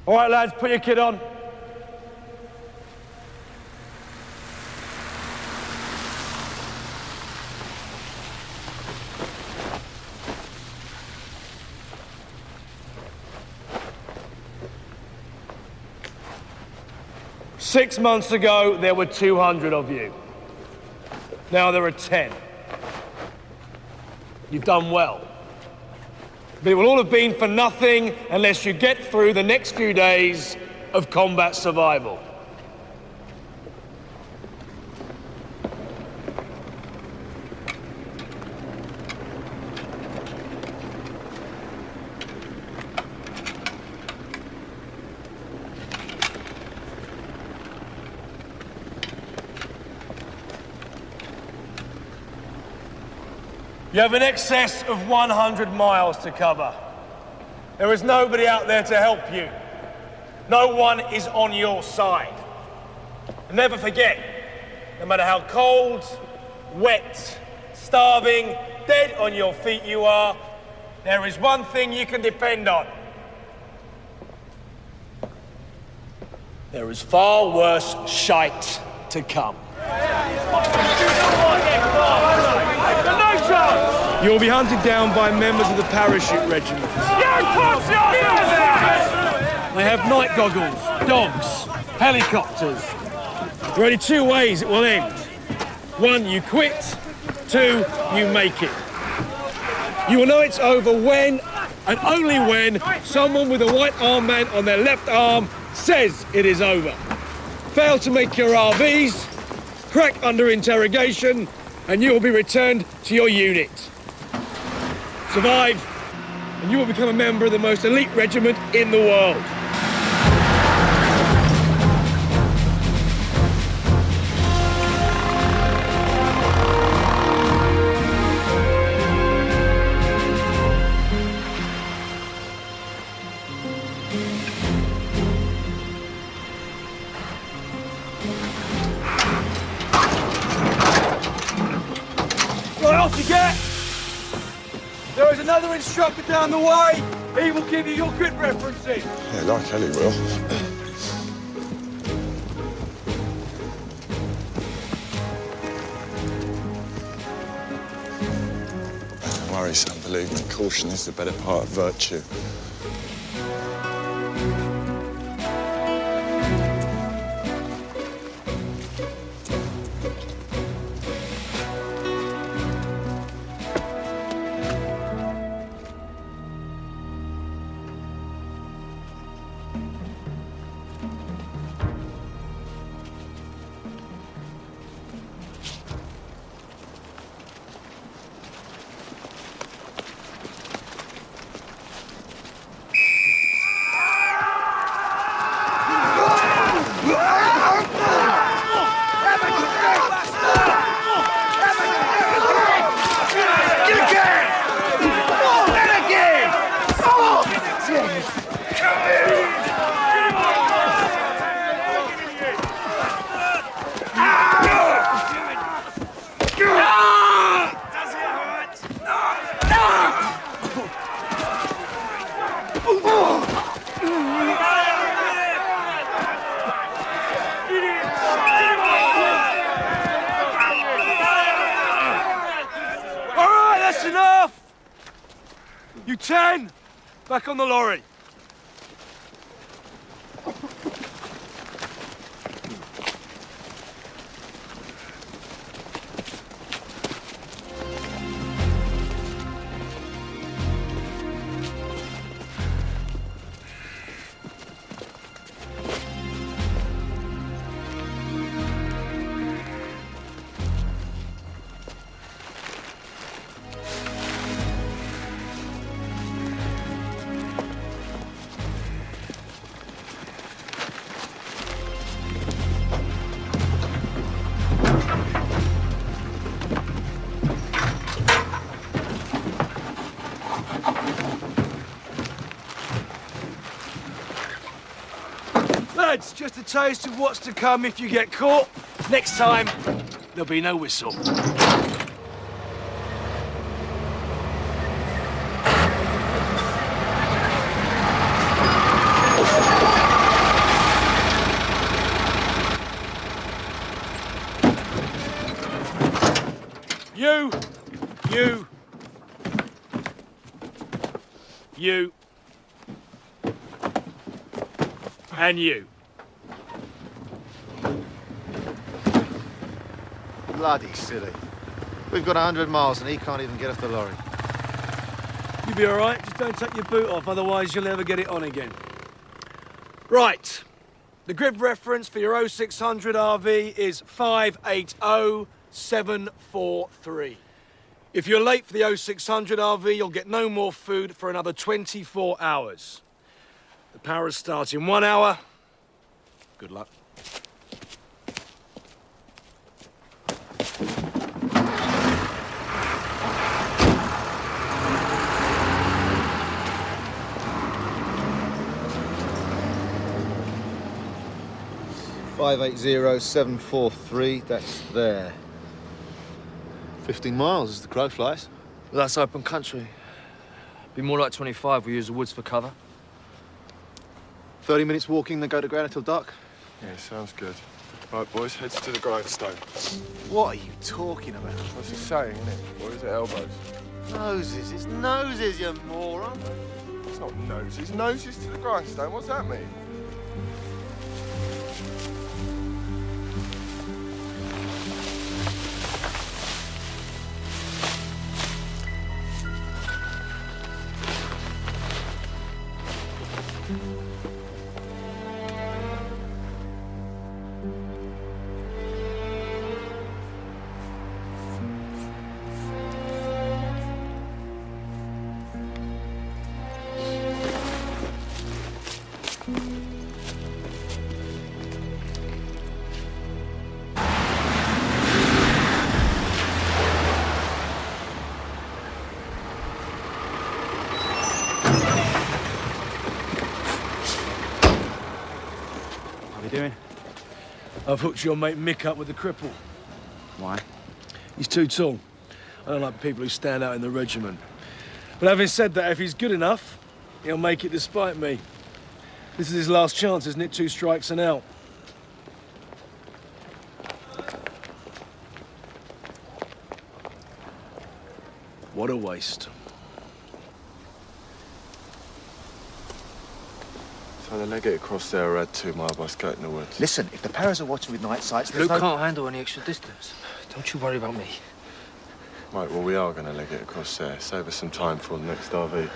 All right, lads, put your kit on. Six months ago, there were 200 of you. Now there are 10. You've done well. But it will all have been for nothing unless you get through the next few days of combat survival. You have an excess of 100 miles to cover. There is nobody out there to help you. No one is on your side. And never forget, no matter how cold, wet, starving, dead on your feet you are, there is one thing you can depend on. There is far worse shite to come. You will be hunted down by members of the parachute regiment. They have night goggles, dogs, helicopters. There are only two ways it will end. One, you quit. Two, you make it. You will know it's over when, and only when, someone with a white armband on their left arm says it is over. Fail to make your RVs, crack under interrogation, and you will be returned to your unit. Survive, and you will become a member of the most elite regiment in the world. Right, off you get! There is another instructor down the way. He will give you your grid references. Yeah, like Ellie will. Don't worry, son, believe me, caution is the better part of virtue. That's enough! You 10, back on the lorry. Lads, just a taste of what's to come if you get caught. Next time, there'll be no whistle. You. And you. Bloody silly. We've got 100 miles and he can't even get off the lorry. You'll be all right. Just don't take your boot off, otherwise you'll never get it on again. Right. The grid reference for your 0600 RV is 580743. If you're late for the 0600 RV, you'll get no more food for another 24 hours. The power starts in 1 hour. Good luck. $580,743, that's there. 15 miles as the crow flies. Well, that's open country. Be more like 25. We use the woods for cover. 30 minutes walking, then go to ground until dark. Yeah, sounds good. Right, boys, heads to the grindstone. What are you talking about? What's he saying, isn't it? Or is it elbows? Noses, it's noses, you moron. It's not noses. Noses to the grindstone. What's that mean? Doing? I've hooked your mate Mick up with the cripple. Why? He's too tall. I don't like people who stand out in the regiment. But having said that, if he's good enough, he'll make it despite me. This is his last chance, isn't it? 2 strikes and out. What a waste. So they leg it across there or add 2 mile by skirting the woods. Listen, if the Paras are watching with night sights, there's Luke no... can't handle any extra distance. Don't you worry about me. Right, well, we are going to leg it across there. Save us some time for the next RV.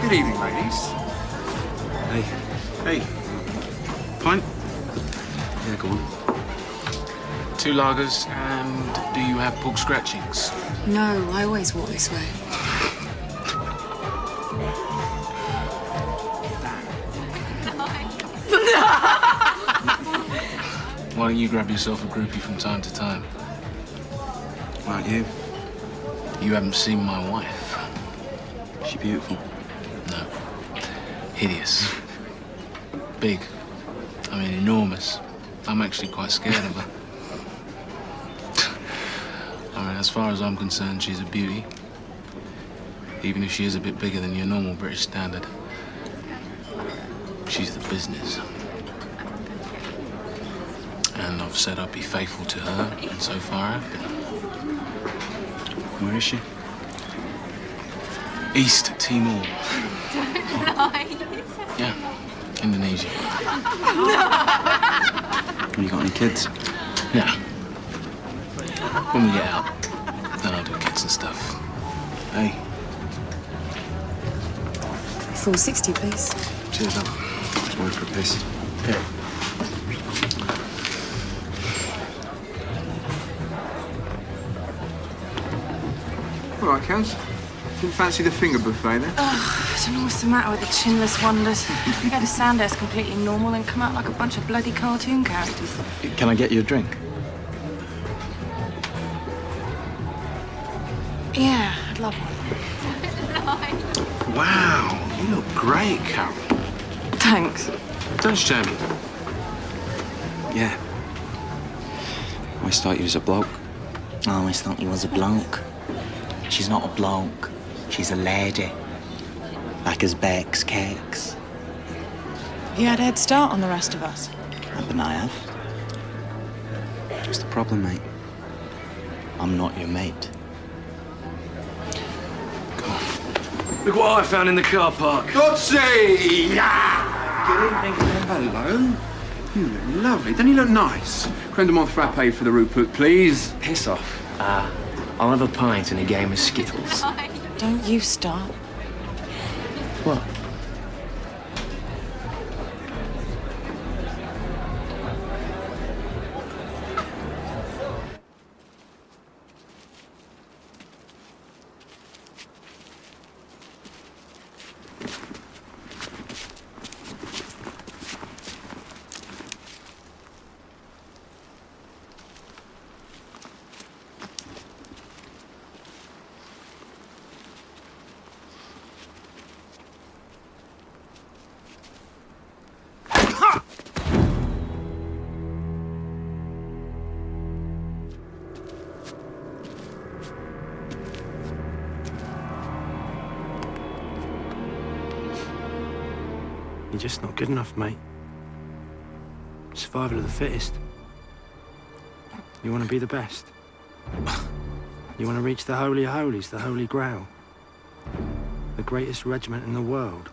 Good evening, ladies. Hey. Hey. Pint? Yeah, go on. 2 lagers, and do you have pork scratchings? No, I always walk this way. Why don't you grab yourself a groupie from time to time? Why aren't you? You haven't seen my wife. Is she beautiful? No. Hideous. Big. I mean, enormous. I'm actually quite scared of her. I mean, as far as I'm concerned, she's a beauty. Even if she is a bit bigger than your normal British standard. She's the business. And I've said I'd be faithful to her, and so far I've been. Where is she? East Timor. Don't lie. Yeah, Indonesia. Have you got any kids? Yeah. When we get out, then I'll do kids and stuff. Hey, Full 60, please. Cheers, love. Just wait for a piss. yeah. All right, Kels. Didn't fancy the finger buffet then? I don't know what's the matter with the chinless wonders. They go to Sandhurst completely normal and come out like a bunch of bloody cartoon characters. Can I get you a drink? Yeah, I'd love one. Wow, you look great, Carol. Thanks. Don't shame me. Yeah. I always thought you was a bloke. I always thought he was a bloke. She's not a bloke. She's a lady. Like as Beck's cakes. You had a head start on the rest of us. Happen I have. What's the problem, mate? I'm not your mate. Look what I found in the car park. Godsey! Good evening. Hello. You look lovely. Don't you look nice? Creme de menthe frappe for the Rupert, please. Piss off. I'll have a pint and a game of Skittles. Don't you start. What? You're just not good enough, mate. Survival of the fittest. You want to be the best. You want to reach the Holy of Holies, the Holy Grail. The greatest regiment in the world.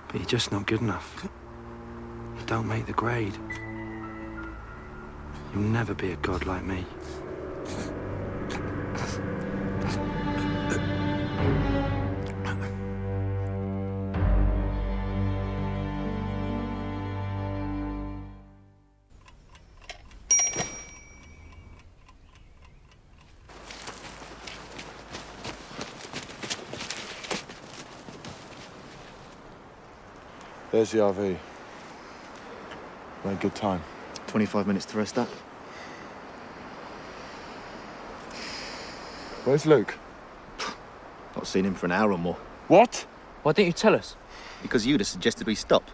But you're just not good enough. You don't make the grade. You'll never be a god like me. There's the RV. Made good time. 25 minutes to rest up. Where's Luke? Not seen him for an hour or more. What? Why didn't you tell us? Because you'd have suggested we stop.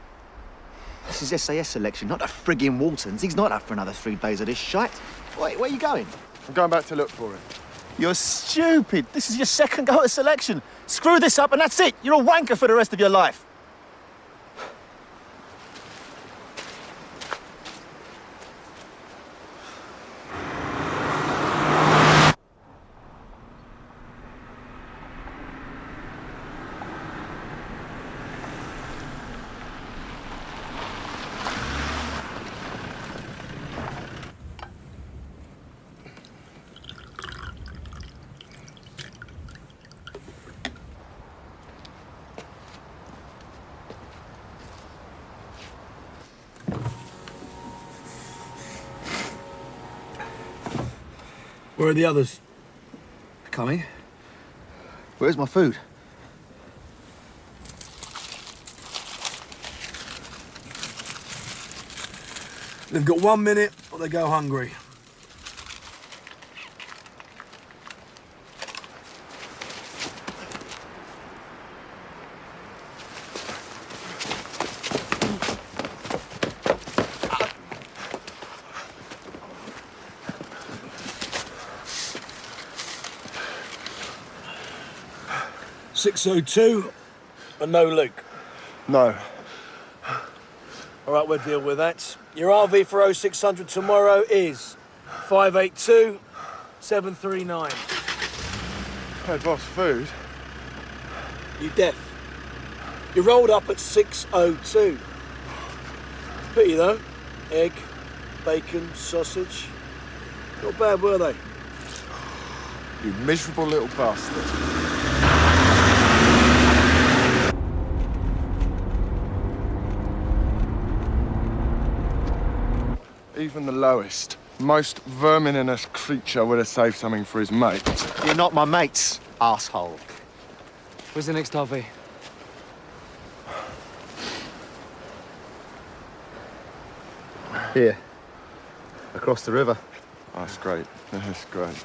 This is SAS selection, not a friggin' Waltons. He's not up for another 3 days of this shite. Wait, where are you going? I'm going back to look for him. You're stupid. This is your second go at selection. Screw this up and that's it. You're a wanker for the rest of your life. Where are the others? Coming? Where's my food? They've got 1 minute or they go hungry. .602 and no Luke. No. All right, we'll deal with that. Your RV for 0600 tomorrow is 582 739. Hey, boss, food? You deaf? You rolled up at 602. Pity though. Egg, bacon, sausage. Not bad, were they? You miserable little bastard. Even the lowest, most verminous creature would have saved something for his mate. You're not my mates, asshole. Where's the next RV? Here. Across the river. Oh, that's great. That's great.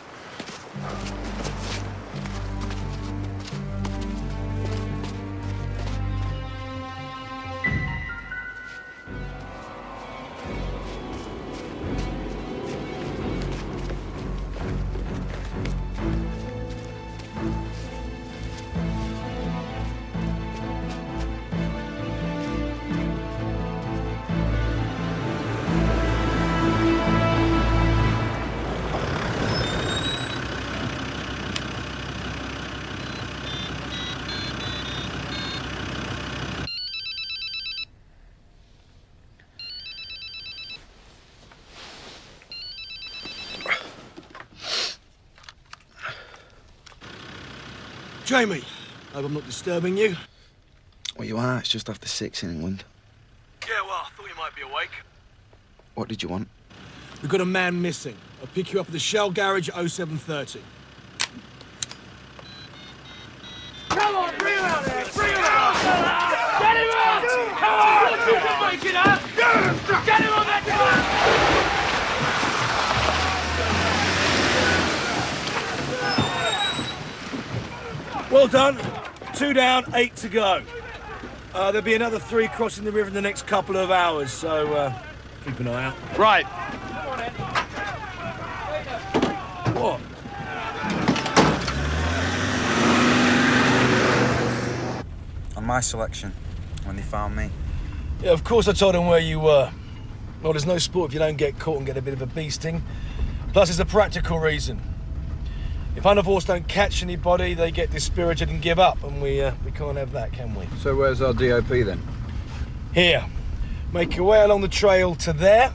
Jamie, hope I'm not disturbing you. Well, you are. It's just after 6 in England. Yeah, well, I thought you might be awake. What did you want? We've got a man missing. I'll pick you up at the Shell garage at 0730. Come on, bring him out there! Bring him out! Get him out! Come on! Make it up! Get him on that truck! Well done. 2 down, 8 to go. There'll be another 3 crossing the river in the next couple of hours, so keep an eye out. Right. What? On my selection, when they found me. Yeah, of course I told them where you were. Well, there's no sport if you don't get caught and get a bit of a beasting. Plus, there's a practical reason. If Underforce don't catch anybody, they get dispirited and give up, and we can't have that, can we? So where's our DOP then? Here. Make your way along the trail to there.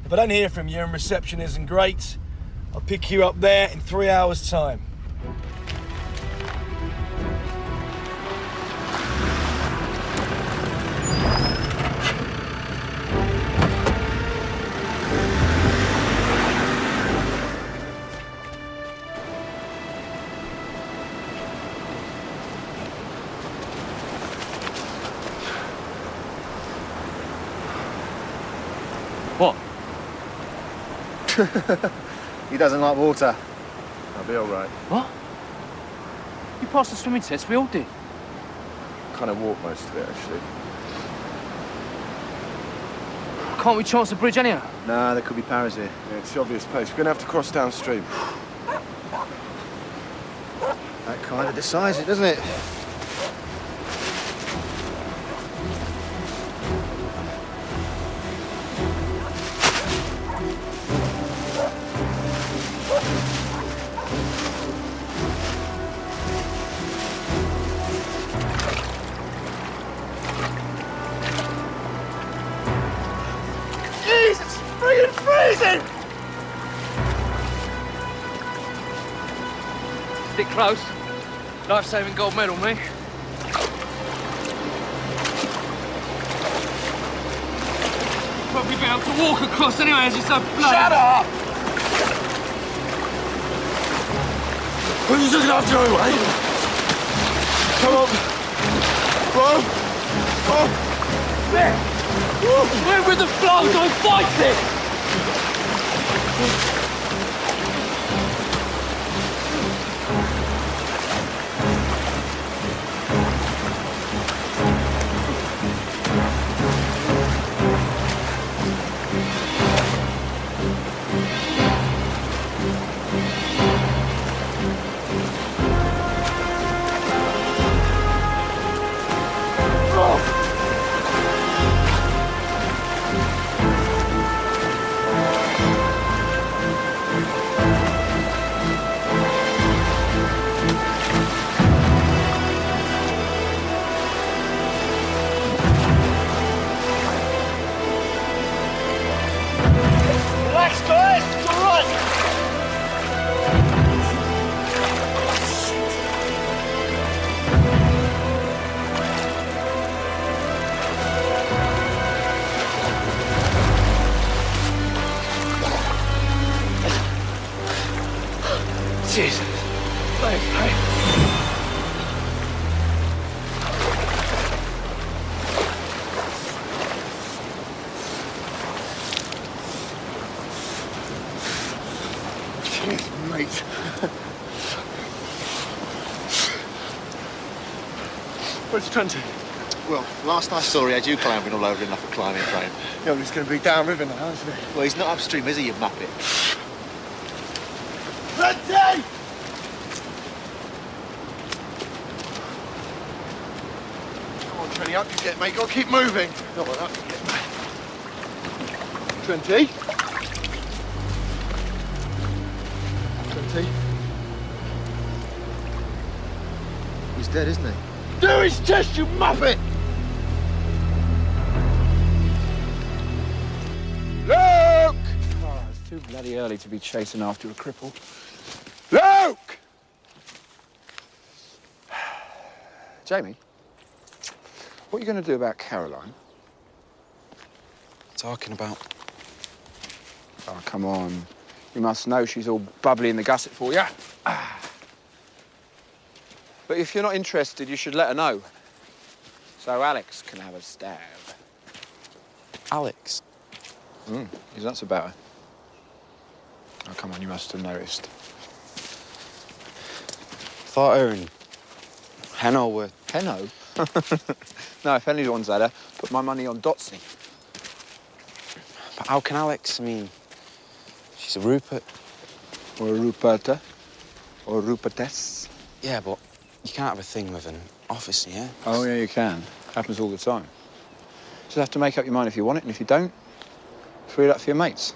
If I don't hear from you and reception isn't great, I'll pick you up there in 3 hours' time. What? He doesn't like water. I'll be all right. What? You passed the swimming test, we all did. Kind of walked most of it, actually. Can't we chance the bridge anyhow? Nah, there could be paras here. Yeah, it's the obvious place. We're going to have to cross downstream. That kind of decides it, doesn't it? Jesus! Freaking freezing! Stick close. Life-saving gold medal, me. Probably be able to walk across anyway as you're so bloody... Shut up! Who's just looking after you anyway? Come on. Whoa. There! We're with the flow, don't fight it! Jesus. Thanks, mate. Cheers, mate. Where's Trenty? Well, last I saw, he had you clambering all over him like a climbing frame. Yeah, well, he's going to be downriver now, isn't he? Well, he's not upstream, is he, you muppet? Trenty! Come on, Trenty, up you get, mate. Got to keep moving. Not like that. Trenty? Trenty? He's dead, isn't he? Do his chest, you muppet! Luke! Oh, it's too bloody early to be chasing after a cripple. Luke! Jamie, what are you going to do about Caroline? Talking about? Oh, come on. You must know she's all bubbly in the gusset for you. But if you're not interested, you should let her know. So Alex can have a stab. Alex? He's nuts about her. Oh, come on, you must have noticed. Thought her and Henno were... Henno? No, if anyone's had her, put my money on Dotsy. But how can Alex? I mean, she's a Rupert. Or a Ruperta. Or a Rupertess. Yeah, but you can't have a thing with an officer, yeah? Oh, yeah, you can. Happens all the time. Just have to make up your mind if you want it, and if you don't, free it up for your mates.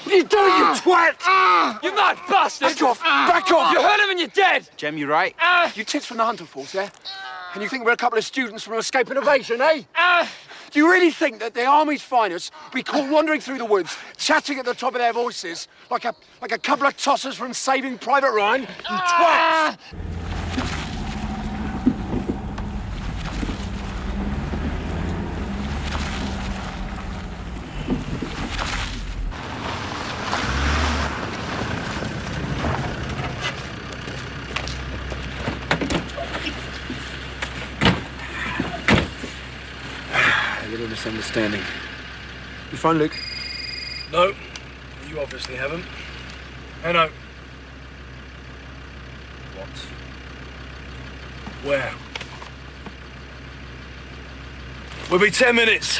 What are you doing, you twat? You mad bastard! Back off! Back off! You hurt him and you're dead! Jem, you right? You tits from the Hunter Force, yeah? And you think we're a couple of students from an escaping evasion, eh? Do you really think that the Army's finest will be caught wandering through the woods, chatting at the top of their voices, like a couple of tossers from Saving Private Ryan? You twats! A little misunderstanding. You phone Luke? No, you obviously haven't. Hello. What? Where? We'll be 10 minutes.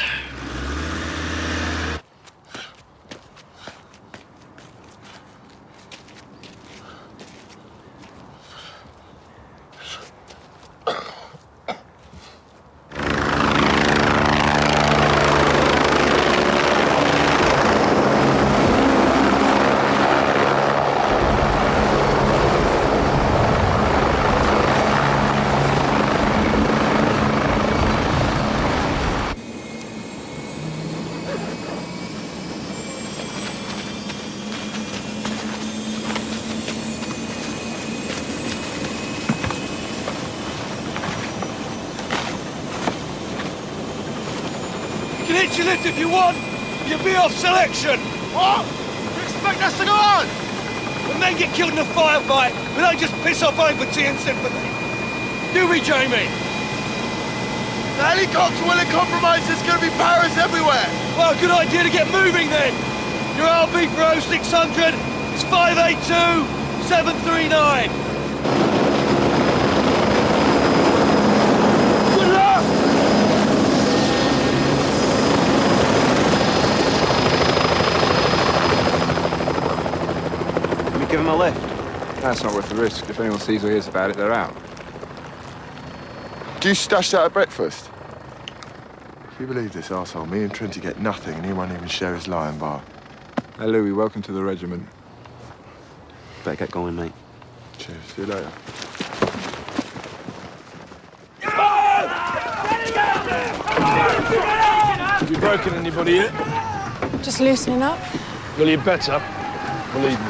You can hitch your lift if you want. You'll be off selection. What? You expect us to go on? When men get killed in a firefight, we don't just piss off empathy and sympathy. Do we, Jamie? The helicopter will have compromised. There's going to be Paris everywhere. Well, good idea to get moving then. Your RB for 0600 is 582 739. Good luck! Let me give him a lift. That's not worth the risk. If anyone sees or hears about it, they're out. Do you stash that at breakfast? If you believe this arsehole, me and Trenty get nothing and he won't even share his lion bar. Hey, Louis, welcome to the regiment. Better get going, mate. Cheers. See you later. Have you broken anybody yet? Just loosening up. Well, you better. Believe me.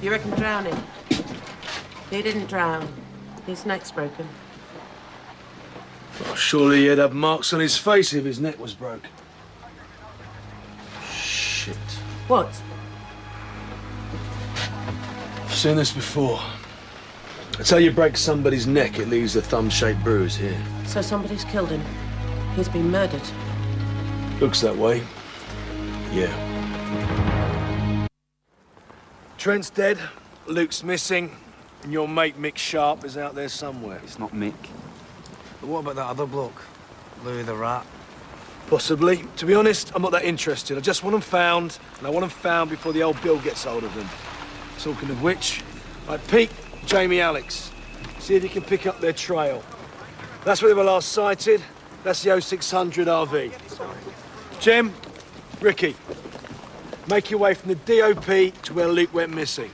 You reckon drowning? He didn't drown. His neck's broken. Well, surely he'd have marks on his face if his neck was broken. Shit. What? I've seen this before. That's how you break somebody's neck, it leaves a thumb-shaped bruise here. So somebody's killed him. He's been murdered. Looks that way. Yeah. Trent's dead, Luke's missing, and your mate Mick Sharp is out there somewhere. It's not Mick. But what about that other bloke? Louis the Rat? Possibly. To be honest, I'm not that interested. I just want them found, and I want them found before the old Bill gets hold of them. Talking of which, right, Pete, Jamie, Alex, see if you can pick up their trail. That's where they were last sighted. That's the 0600 RV. Jim, Ricky, make your way from the DOP to where Luke went missing.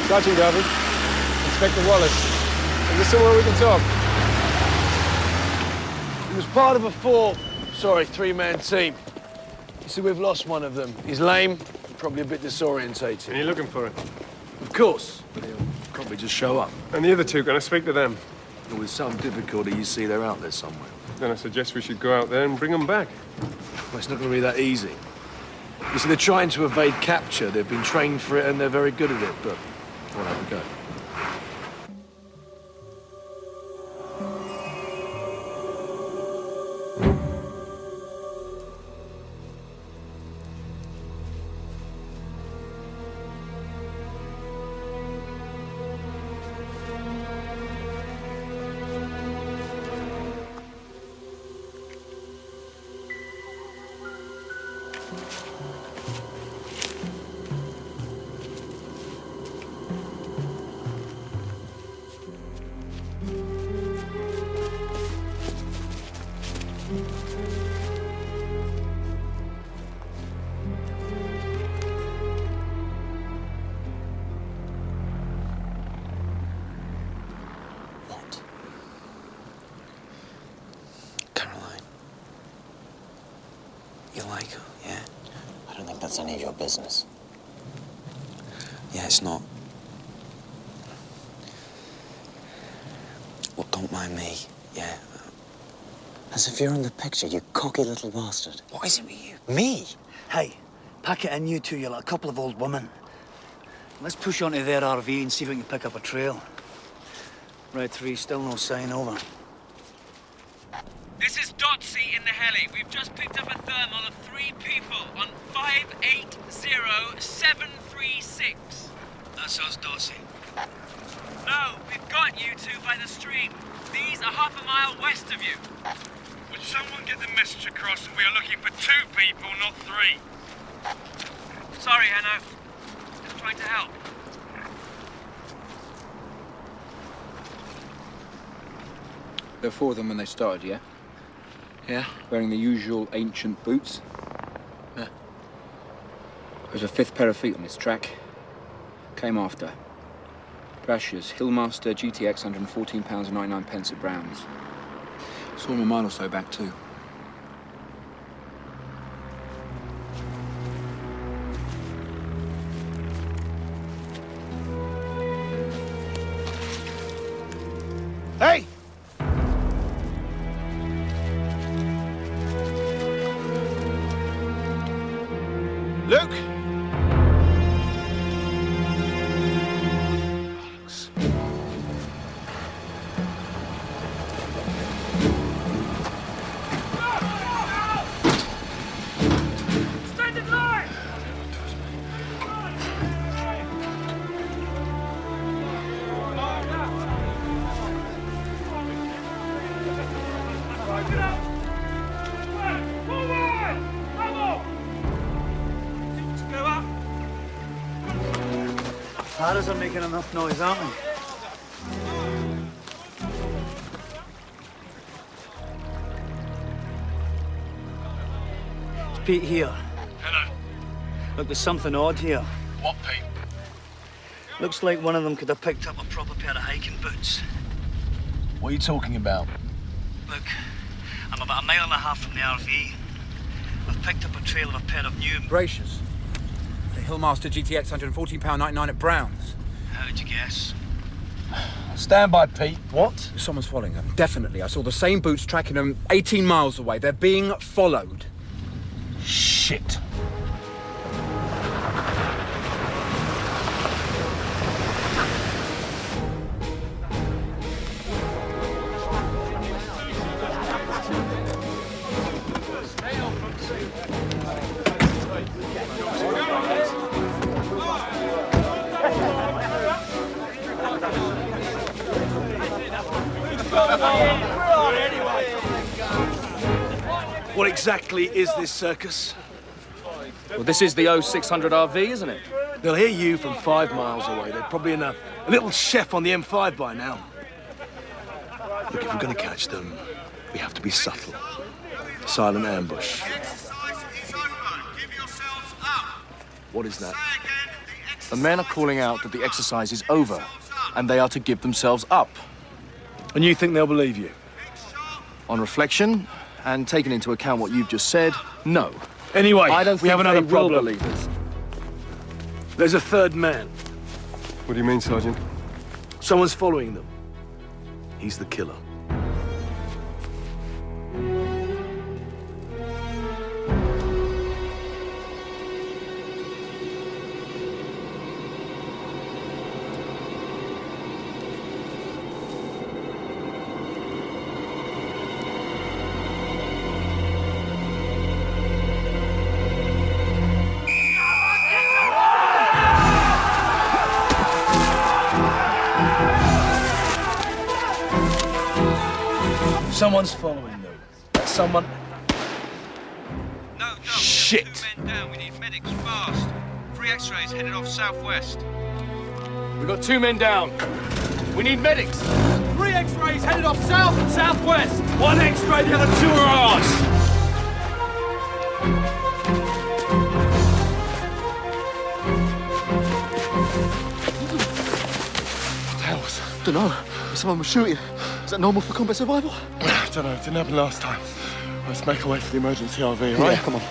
Sergeant Garvey, Inspector Wallace. Is this somewhere we can talk? He was part of a three-man team. You see, we've lost one of them. He's lame, probably a bit disorientated. And you're looking for it? Of course, but he'll probably just show up. And the other two, gonna speak to them? And with some difficulty, you see they're out there somewhere. Then I suggest we should go out there and bring them back. Well, it's not going to be that easy. You see, they're trying to evade capture. They've been trained for it and they're very good at it, but we'll have a go. You like her, yeah? I don't think that's any of your business. Yeah, it's not. Well, don't mind me, yeah? As if you're in the picture, you cocky little bastard. What is it with you? Me? Hey, pack it in, you two. You're like a couple of old women. Let's push onto their RV and see if we can pick up a trail. Red 3, still no sign, over. This is Dotsy in the heli. We've just picked up a thermal of 3 people on 580736. That's us, Dotsy. No, we've got you two by the stream. These are half a mile west of you. Would someone get the message across that we are looking for 2 people, not 3? Sorry, Hanno. Just trying to help. There were 4 of them when they started, yeah? Yeah? Wearing the usual ancient boots. Yeah. There's a 5th pair of feet on this track. Came after. Brashia's Hillmaster GTX, £114 and 99 pence at Brown's. Saw him a mile or so back too. Hey! Luke? Stranded line! Paras are making enough noise, aren't they? It's Pete here. Hello. Look, there's something odd here. What, Pete? Looks like one of them could have picked up a proper pair of hiking boots. What are you talking about? Look, I'm about 1.5 miles from the RV. I've picked up a trail of a pair of new... Gracious. The Hillmaster GTX, £114.99 at Brown's. How did you guess? Stand by, Pete. What? Someone's following them. Definitely. I saw the same boots tracking them 18 miles away. They're being followed. Shit. What exactly is this circus? Well, this is the 0600 RV, isn't it? They'll hear you from 5 miles away. They're probably in a little chef on the M5 by now. Look, if we're going to catch them, we have to be subtle. Silent ambush. What is that? The men are calling out that the exercise is over, and they are to give themselves up. And you think they'll believe you? On reflection, and taking into account what you've just said, no. Anyway, I don't we think have another they will problem. believe us. There's a third man. What do you mean, Sergeant? Someone's following them. He's the killer. Someone's following them. That's someone... No, shit! 2 men down. We need medics fast. 3 X-rays headed off southwest. We've got 2 men down. We need medics. 3 X-rays headed off south and southwest. 1 X-ray, the other 2 are ours. What the hell was that? Dunno. Someone was shooting. Is that normal for combat survival? I don't know, it didn't happen last time. Let's make our way to the emergency RV, right? Yeah, come on.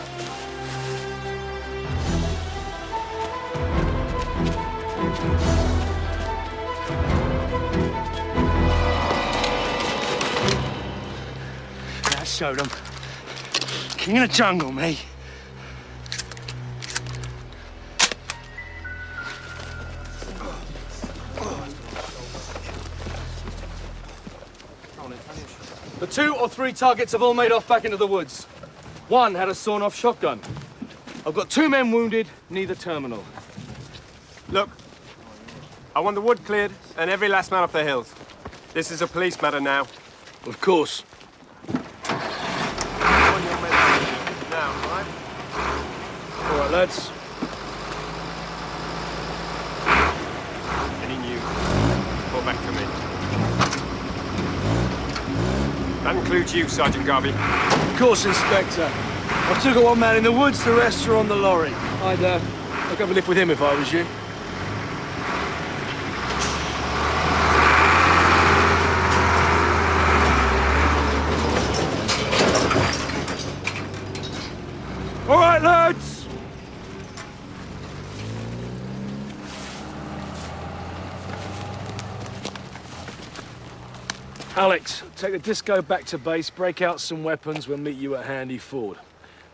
That showed them. King of the jungle, me. The 2 or 3 targets have all made off back into the woods. 1 had a sawn-off shotgun. I've got 2 men wounded, neither terminal. Look, I want the wood cleared and every last man off the hills. This is a police matter now. Of course. Now, right? All right, lads. Any news? Report back to me. That includes you, Sergeant Garvey. Of course, Inspector. I took out 1 man in the woods, the rest are on the lorry. I'd go have a lift with him if I was you. All right, lads! Alex, take the disco back to base, break out some weapons, we'll meet you at Handy Ford.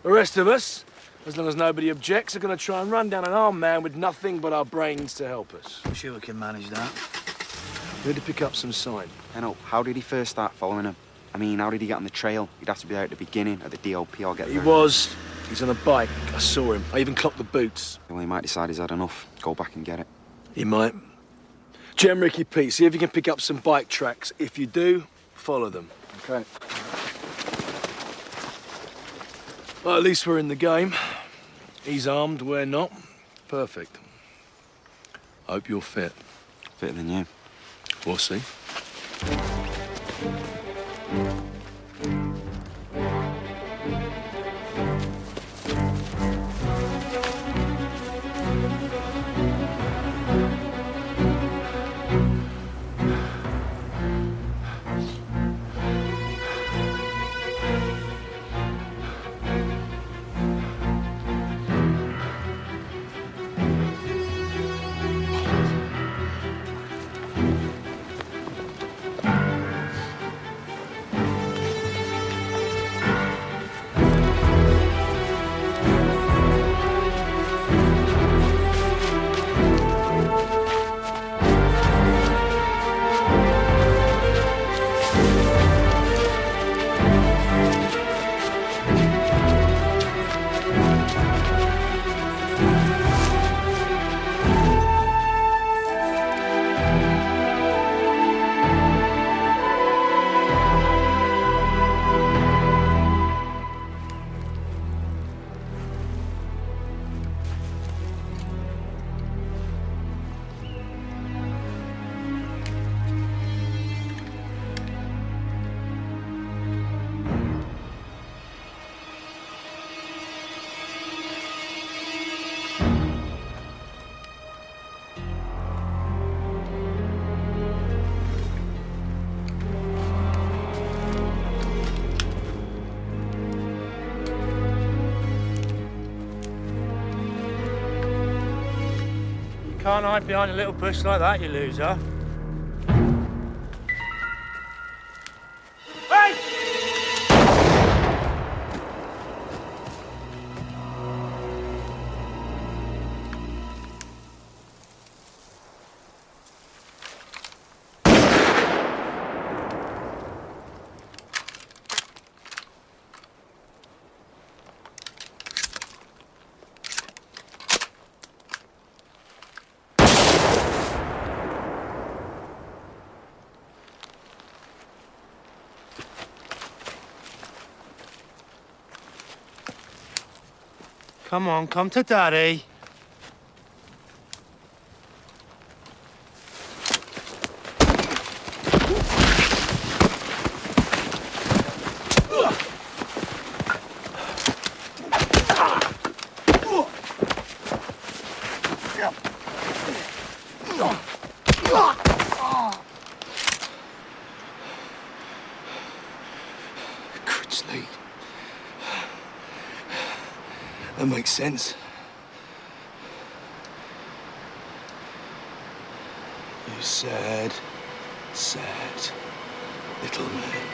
The rest of us, as long as nobody objects, are going to try and run down an armed man with nothing but our brains to help us. I'm sure we can manage that. We need to pick up some sign. I know. How did he first start following him? I mean, how did he get on the trail? He'd have to be out at the beginning, at the DLP or get He there. was. He's on a bike. I saw him. I even clocked the boots. Well, he might decide he's had enough. Go back and get it. He might. Gem Ricky Pete, see if you can pick up some bike tracks. If you do, follow them. Okay. Well, at least we're in the game. He's armed, we're not. Perfect. Hope you're fit. Fitter than you. We'll see. Can't hide behind a little bush like that, you loser. Hey! Come on, come to Daddy. Critchley. That makes sense. You sad, sad little man.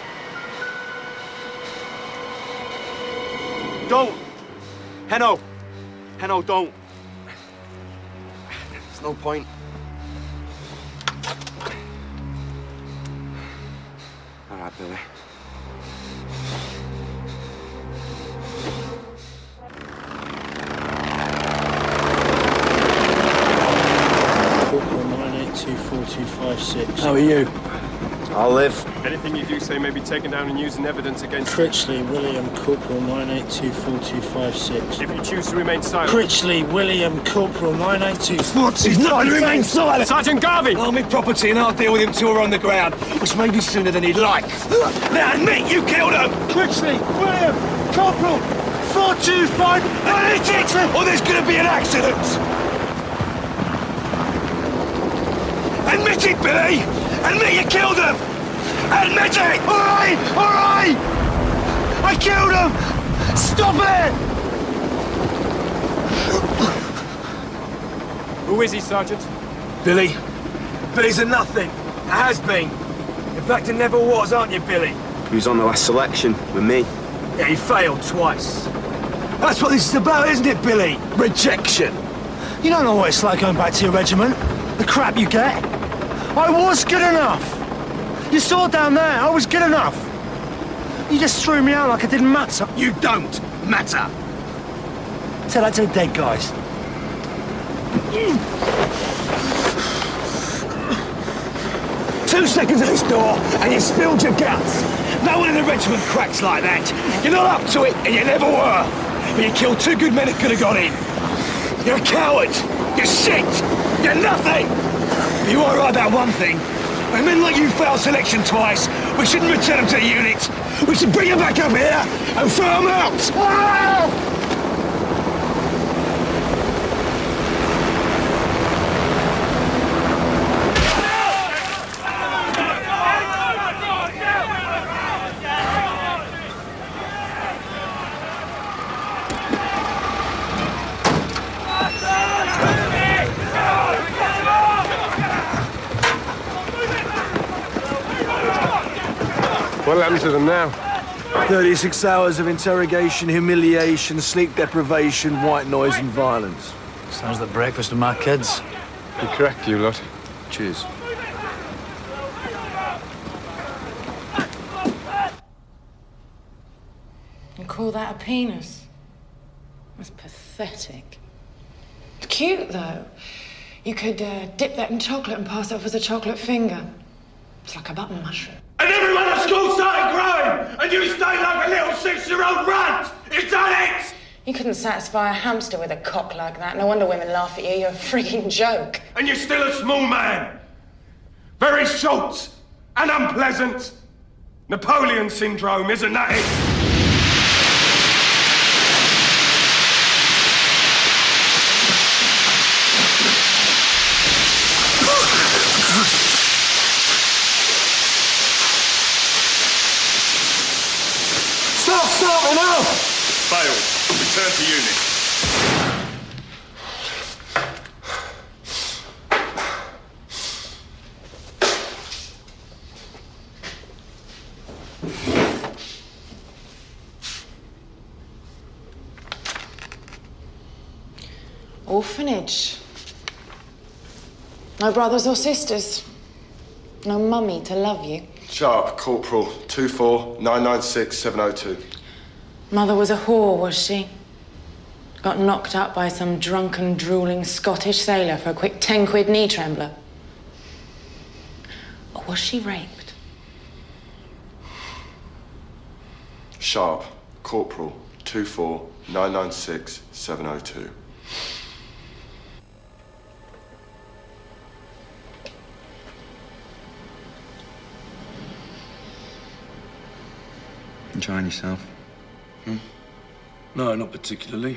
Don't! Henno, don't. There's no point. All right, Billy. How are you? I'll live. Anything you do say may be taken down and used in evidence against Critchley William Corporal 9824256. If you choose to remain silent. Critchley William Corporal 9824256. He's not remain silent! Sergeant Garvey! Army property and I'll deal with him till we're on the ground, which may be sooner than he'd like. Now admit you killed him! Critchley William Corporal 425. Admit it, or there's gonna be an accident! Admit it, Billy! Admit you killed him! Admit it! All right! All right! I killed him! Stop it! Who is he, Sergeant? Billy. Billy's a nothing. It has been. In fact, it never was, aren't you, Billy? He was on the last selection with me. Yeah, he failed twice. That's what this is about, isn't it, Billy? Rejection. You don't know what it's like going back to your regiment. The crap you get. I was good enough. You saw down there, I was good enough. You just threw me out like it didn't matter. You don't matter. Tell that to the dead guys. 2 seconds at this door, and you spilled your guts. No one in the regiment cracks like that. You're not up to it, and you never were. But you killed 2 good men who could have got in. You're a coward. You're shit. You're nothing. But you are right about one thing. When men like you fail selection twice, we shouldn't return them to the unit. We should bring them back up here and throw them out. Ah! What'll happen to them now? 36 hours of interrogation, humiliation, sleep deprivation, white noise and violence. Sounds like breakfast with my kids. Be correct, you lot. Cheers. You call that a penis? That's pathetic. It's cute, though. You could dip that in chocolate and pass it off as a chocolate finger. It's like a button mushroom. And everyone at school started growing, and you stayed like a little 6-year-old runt! Is that it? You couldn't satisfy a hamster with a cock like that. No wonder women laugh at you. You're a freaking joke. And you're still a small man. Very short and unpleasant. Napoleon syndrome, isn't that it? Stop, enough! Failed. Return to unit. Orphanage. No brothers or sisters. No mummy to love you. Sharp, Corporal, 24996-702. Mother was a whore, was she? Got knocked up by some drunken, drooling Scottish sailor for a quick 10-quid knee trembler. Or was she raped? Sharp, Corporal, 24996-702. Enjoying yourself? No, not particularly.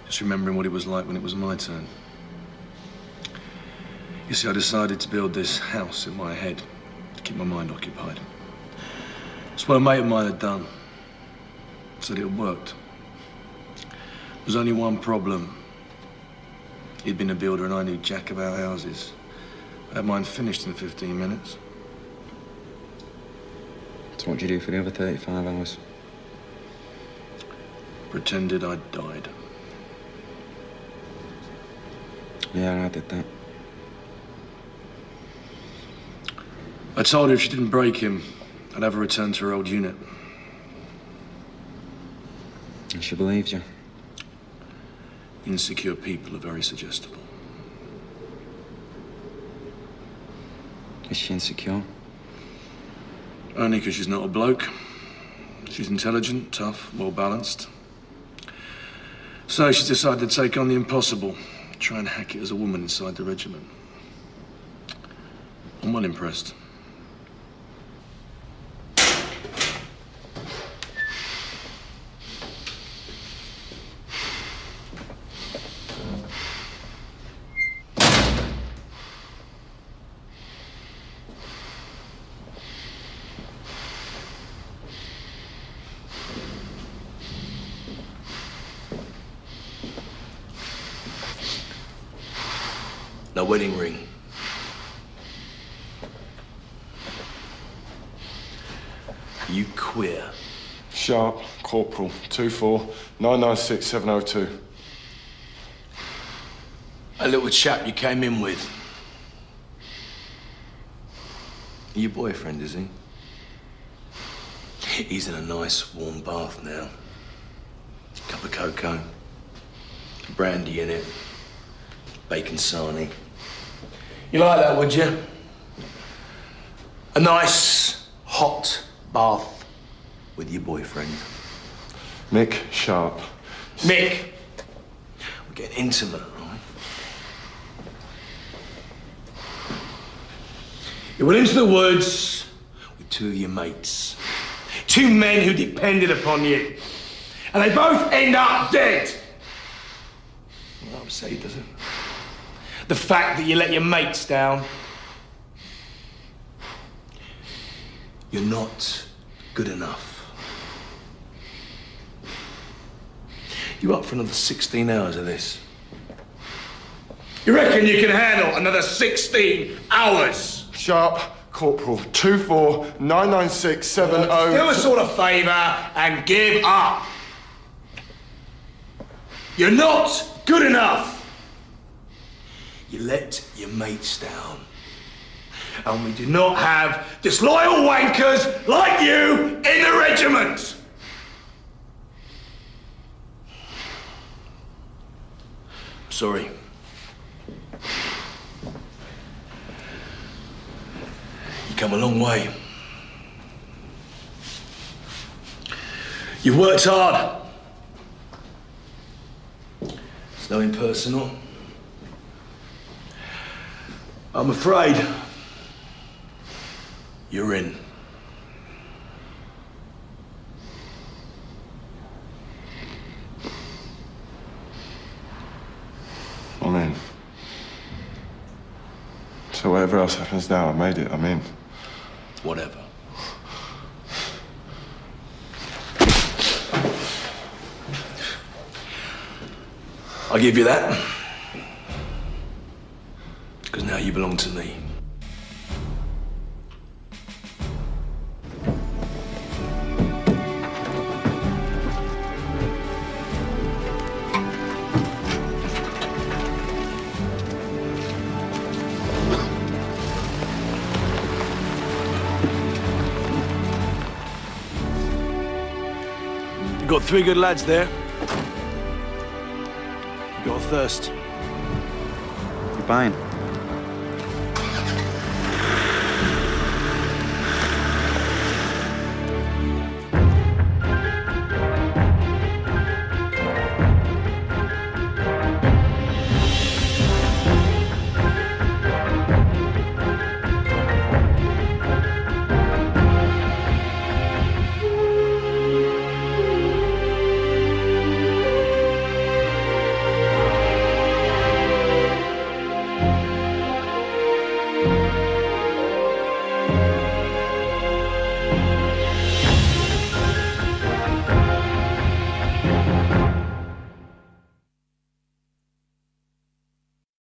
Just remembering what it was like when it was my turn. You see, I decided to build this house in my head to keep my mind occupied. It's what a mate of mine had done. Said it had worked. There was only one problem. He'd been a builder and I knew jack about houses. I had mine finished in 15 minutes. So what'd you do for the other 35 hours? Pretended I'd died. Yeah, I did that. I told her if she didn't break him, I'd have her return to her old unit. And she believed you? Insecure people are very suggestible. Is she insecure? Only because she's not a bloke. She's intelligent, tough, well-balanced. So she's decided to take on the impossible, try and hack it as a woman inside the regiment. I'm well impressed. No wedding ring. You queer? Sharp, Corporal, 24996-702. That little chap you came in with. Your boyfriend, is he? He's in a nice warm bath now. Cup of cocoa, brandy in it, bacon sarnie. You like that, would you? A nice, hot bath with your boyfriend. Mick Sharp. Mick! We're getting intimate, right? You went into the woods with two of your mates. Two men who depended upon you. And they both end up dead. Well, I'm saying, does it? The fact that you let your mates down. You're not good enough. You up for another 16 hours of this? You reckon you can handle another 16 hours? Sharp, Corporal, 24996-702. Do us all a favour and give up. You're not good enough. You let your mates down. And we do not have disloyal wankers like you in the regiment. Sorry. You come a long way. You've worked hard. It's no impersonal. I'm afraid you're in. I'm in. So whatever else happens now, I made it, I'm in. Whatever. I'll give you that. Because now you belong to me. got 3 good lads there. You got a thirst. You're buying.